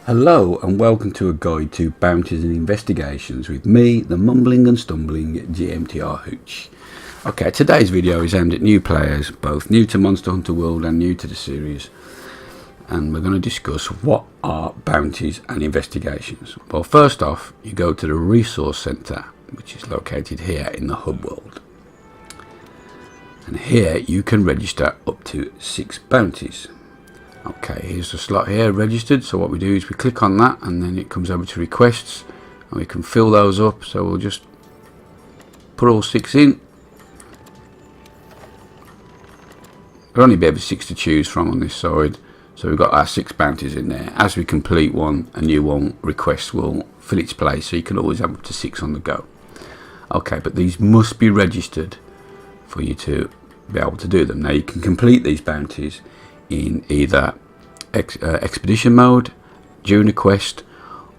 Hello and welcome to a guide to bounties and investigations with me, the mumbling and stumbling GMTR Hooch. Okay, today's video is aimed at new players, both new to Monster Hunter World and new to the series. And we're going to discuss what are bounties and investigations. Well, first off, you go to the resource center, which is located here in the hub world. And here you can register up to 6 bounties. Okay, here's the slot here registered, so what we do is we click on that and then it comes over to requests and we can fill those up. So we'll just put all 6 in. There'll only be ever 6 to choose from on this side, so we've got our 6 bounties in there. As we complete one, a new one request will fill its place, so you can always have up to 6 on the go. Okay, but these must be registered for you to be able to do them. Now you can complete these bounties in either expedition mode, during a quest,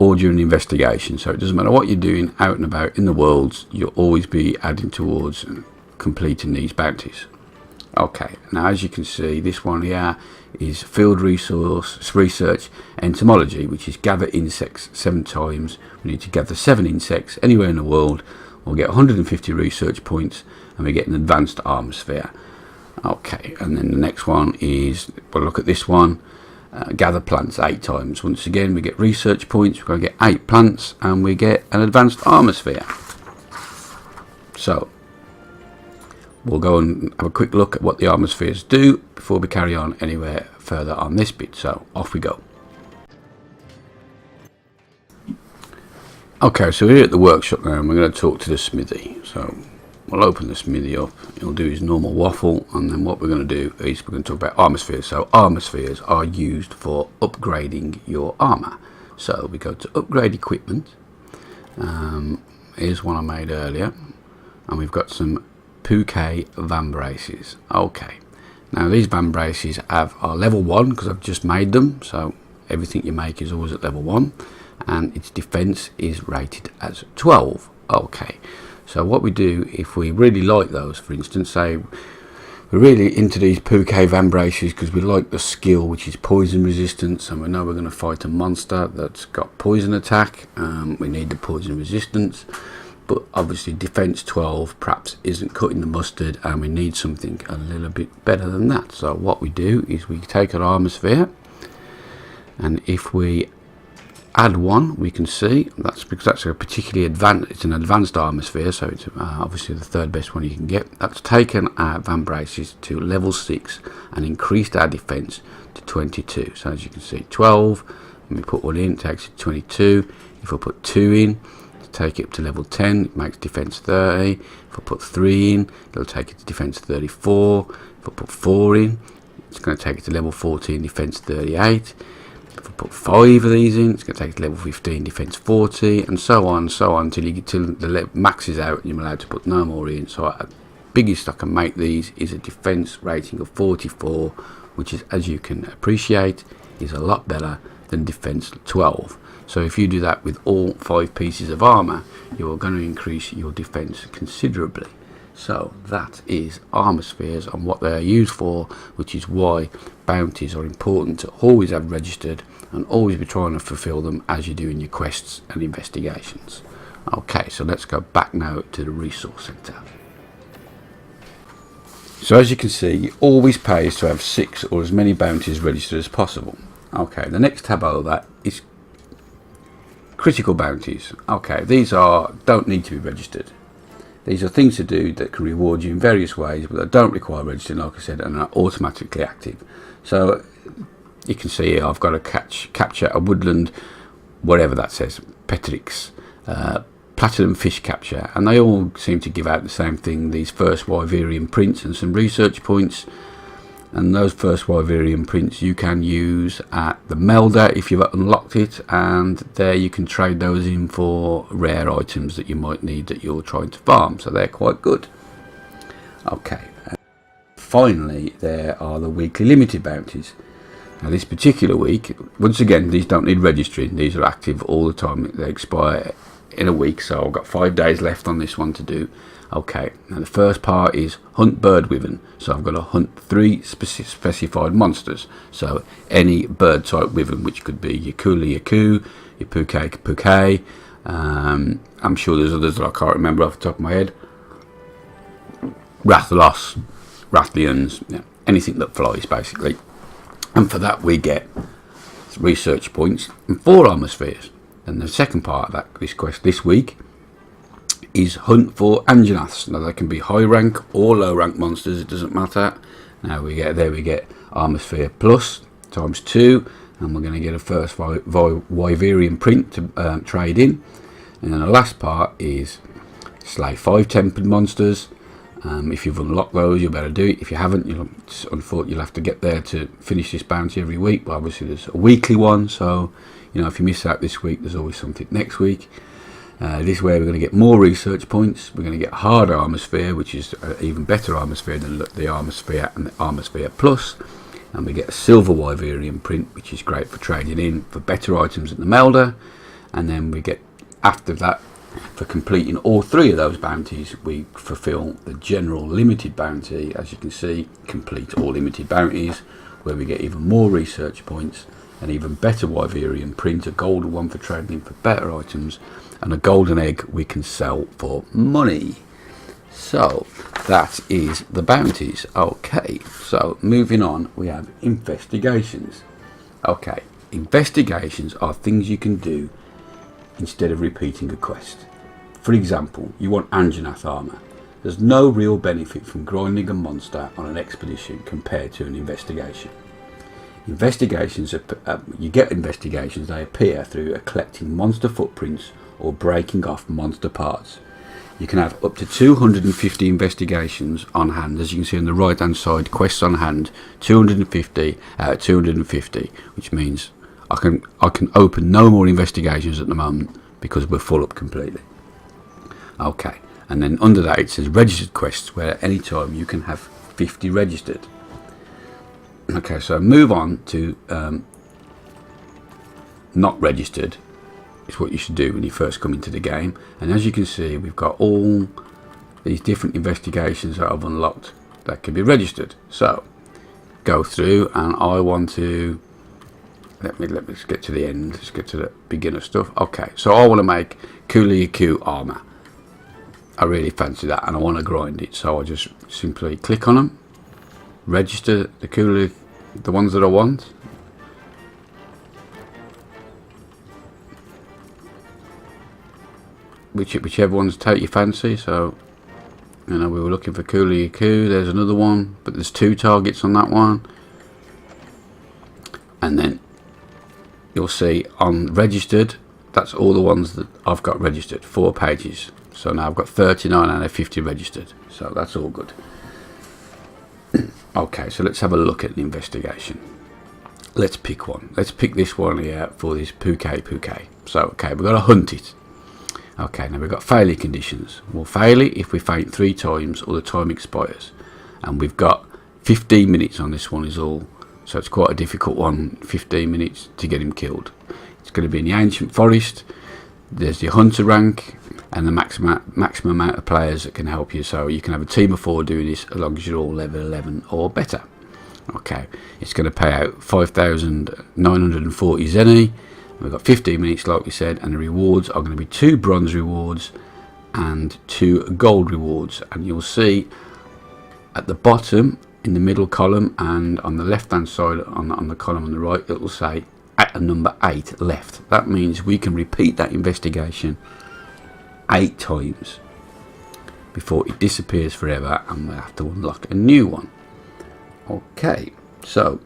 or during the investigation. So it doesn't matter what you're doing out and about in the worlds, you'll always be adding towards completing these bounties. Okay, now as you can see, this one here is field resource research entomology, which is gather insects 7 times. We need to gather 7 insects anywhere in the world. We'll get 150 research points and we get an advanced armor sphere. Okay, and then the next one is, we'll look at this one, gather plants 8 times. Once again, we get research points, we're going to get 8 plants, and we get an advanced armor sphere. So, we'll go and have a quick look at what the armor spheres do before we carry on anywhere further on this bit. So, off we go. Okay, so we're here at the workshop now, and we're going to talk to the smithy. So, we'll open the smithy up, he'll do his normal waffle, and then what we're going to do is we're going to talk about armor spheres. So armor spheres are used for upgrading your armor. So we go to upgrade equipment. Here's one I made earlier, and we've got some Puke van braces. Okay, now these van braces are level 1 because I've just made them, so everything you make is always at level 1, and its defense is rated as 12. Okay, so what we do, if we really like those, for instance, say we're really into these Puke van braces because we like the skill, which is poison resistance, and we know we're going to fight a monster that's got poison attack, we need the poison resistance, but obviously defense 12 perhaps isn't cutting the mustard, and we need something a little bit better than that. So what we do is we take an armor sphere, and if we add one, we can see that's because that's a particularly advanced, it's an advanced armor sphere, so it's obviously the 3rd best one you can get. That's taken our van braces to level 6 and increased our defense to 22. So as you can see, 12, and we put one in, it takes it to 22. If we put 2 in to take it up to level 10, it makes defense 30. If I put 3 in, it'll take it to defense 34. If I put 4 in, it's going to take it to level 14, defense 38. If I put 5 of these in, it's going to take it to level 15, defense 40, and so on until you get till the max is out and you're allowed to put no more in. So the biggest I can make these is a defense rating of 44, which is, as you can appreciate, is a lot better than defense 12. So if you do that with all 5 pieces of armor, you're going to increase your defense considerably. So that is armor spheres and what they are used for, which is why bounties are important to always have registered and always be trying to fulfill them as you do in your quests and investigations. Okay, so let's go back now to the resource center. So as you can see, it always pays to have 6 or as many bounties registered as possible. Okay, the next tab over that is critical bounties. Okay, these don't need to be registered. These are things to do that can reward you in various ways, but that don't require registering, like I said, and are automatically active. So you can see here I've got to capture a woodland, whatever that says, Petrix, platinum fish capture, and they all seem to give out the same thing, these first Wyverian prints and some research points. And those first Wyverian prints you can use at the melder if you've unlocked it, and there you can trade those in for rare items that you might need that you're trying to farm, so they're quite good. Okay, and finally there are the weekly limited bounties. Now this particular week, once again, these don't need registering, these are active all the time, they expire in a week, so I've got 5 days left on this one to do. Okay, now the first part is hunt bird wyvern. So I've got to hunt 3 specified monsters. So any bird type wyvern, which could be your Yaku, your Puke. I'm sure there's others that I can't remember off the top of my head. Rathalos, Rathlians, yeah, anything that flies basically. And for that we get research points and 4 armor spheres. And the second part of this quest this week is hunt for Anjanaths. Now they can be high rank or low rank monsters, it doesn't matter. Now we get armor sphere plus times 2, and we're going to get a first Wyverian print to trade in. And then the last part is slay 5 tempered monsters. If you've unlocked those, you better do it. If you haven't, you'll have to get there to finish this bounty every week. But obviously there's a weekly one, so if you miss out this week, there's always something next week. This way we're going to get more research points. We're going to get hard armor sphere, which is an even better armor sphere than the armor sphere and the armor sphere plus. And we get a silver Wyverian print, which is great for trading in for better items at the melder. And then we get, after that, for completing all 3 of those bounties, we fulfill the general limited bounty. As you can see, complete all limited bounties, where we get even more research points, an even better Wyverian print, a golden one for trading in for better items, and a golden egg we can sell for money. So that is the bounties. Okay, so moving on, we have investigations. Okay, investigations are things you can do instead of repeating a quest. For example, you want Anjanath armor. There's no real benefit from grinding a monster on an expedition compared to an investigation. Investigations, you get investigations, they appear through collecting monster footprints or breaking off monster parts. You can have up to 250 investigations on hand. As you can see on the right hand side, quests on hand, 250 out of 250, which means I can open no more investigations at the moment because we're full up completely. Okay, and then under that it says registered quests, where at any time you can have 50 registered. Okay, so move on to not registered. It's what you should do when you first come into the game. And as you can see, we've got all these different investigations that I've unlocked that can be registered. So go through, and I want to let me get to the end. Let's get to the beginner stuff. Okay, so I want to make Yaku armor. I really fancy that, and I want to grind it. So I just simply click on them, register the ones that I want. Whichever ones take your fancy. So we were looking for Yaku. There's another one, but there's 2 targets on that one. And then you'll see on registered, that's all the ones that I've got registered, 4 pages. So now I've got 39 out of 50 registered, so that's all good. Okay, so let's have a look at the investigation. Let's pick one. Let's pick this one here for this Puke. So okay, we've got to hunt it. Okay, now we've got failure conditions. We'll fail it if we faint 3 times or the time expires. And we've got 15 minutes on this one is all. So it's quite a difficult one, 15 minutes to get him killed. It's going to be in the ancient forest. There's the hunter rank and the maximum amount of players that can help you. So you can have a team of 4 doing this as long as you're all level 11 or better. Okay, it's going to pay out 5,940 zenny. We've got 15 minutes like we said, and the rewards are going to be 2 bronze rewards and 2 gold rewards. And you'll see at the bottom in the middle column and on the left hand side on the column on the right, it will say at a number 8 left. That means we can repeat that investigation 8 times before it disappears forever, and we have to unlock a new one. Okay, so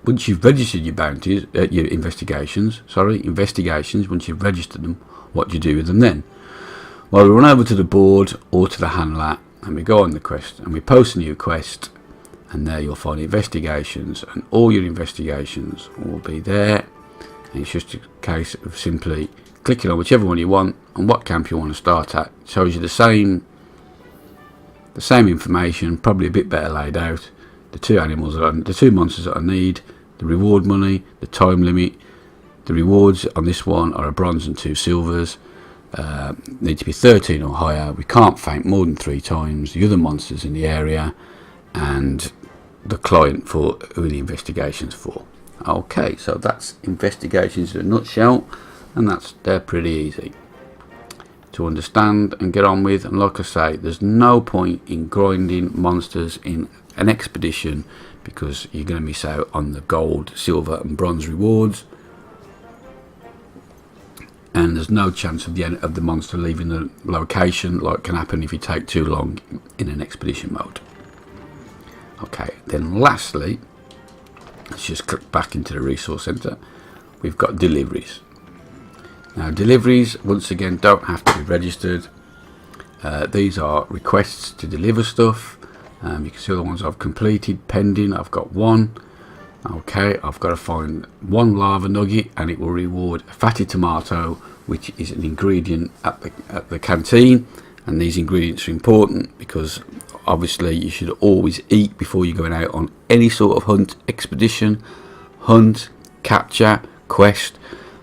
once you've registered your bounties, your investigations, once you've registered them, what do you do with them then? Well, we run over to the board or to the handler, and we go on the quest, and we post a new quest, and there you'll find investigations, and all your investigations will be there. And it's just a case of simply clicking on whichever one you want and what camp you want to start at. It shows you the same information, probably a bit better laid out. The 2 monsters that I need, the reward money, the time limit. The rewards on this one are a bronze and 2 silvers. need to be 13 or higher. We can't faint more than 3 times the other monsters in the area and the client for who the investigation's for. Okay, so that's investigations in a nutshell, and they're pretty easy to understand and get on with. And like I say, there's no point in grinding monsters in an expedition because you're going to miss out on the gold, silver and bronze rewards, and there's no chance of the monster leaving the location, like can happen if you take too long in an expedition mode. Okay, then lastly, let's just click back into the resource center. We've got deliveries. Now deliveries, once again, don't have to be registered. These are requests to deliver stuff. You can see all the ones I've completed, pending. I've got 1. Okay, I've got to find 1 lava nugget and it will reward a fatty tomato, which is an ingredient at the canteen. And these ingredients are important because obviously you should always eat before you're going out on any sort of hunt, expedition, hunt, capture, quest.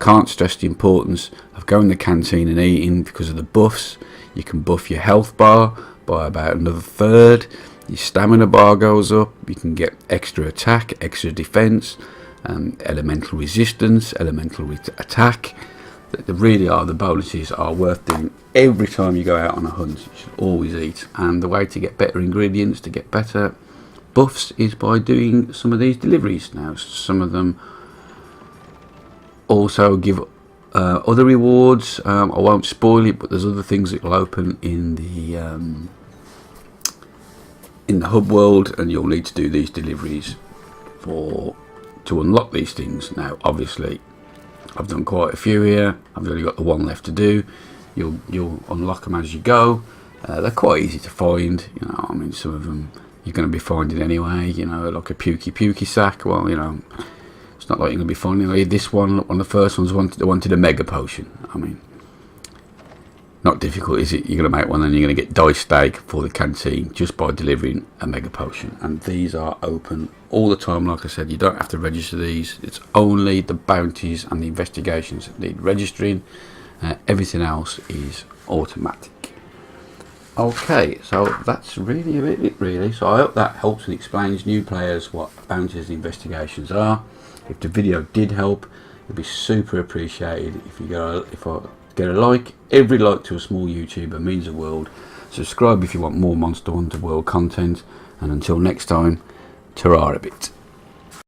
Can't stress the importance of going to the canteen and eating because of the buffs. You can buff your health bar by about another 1/3. Your stamina bar goes up. You can get extra attack, extra defense, elemental resistance, elemental attack. Really are, the bonuses are worth doing every time you go out on a hunt. You should always eat, and the way to get better ingredients, to get better buffs, is by doing some of these deliveries. Now some of them also give other rewards. I won't spoil it, but there's other things that will open in the hub world, and you'll need to do these deliveries to unlock these things. Now obviously I've done quite a few here. I've only got the 1 left to do. You'll unlock them as you go. They're quite easy to find. You know, I mean, some of them you're going to be finding anyway. You know, like a pukey sack. Well, you know, it's not like you're going to be finding this one. One of the first ones wanted a mega potion. I mean, not difficult, is it? You're going to make one, and you're going to get dice steak for the canteen just by delivering a mega potion. And these are open all the time. Like I said, you don't have to register these. It's only the bounties and the investigations that need registering. Everything else is automatic. Okay, so that's really it really. So I hope that helps and explains new players what bounties and investigations are. If the video did help, it'd be super appreciated if I get a like. Every like to a small YouTuber means the world. Subscribe if you want more Monster Hunter World content, and until next time, ta-ra a bit.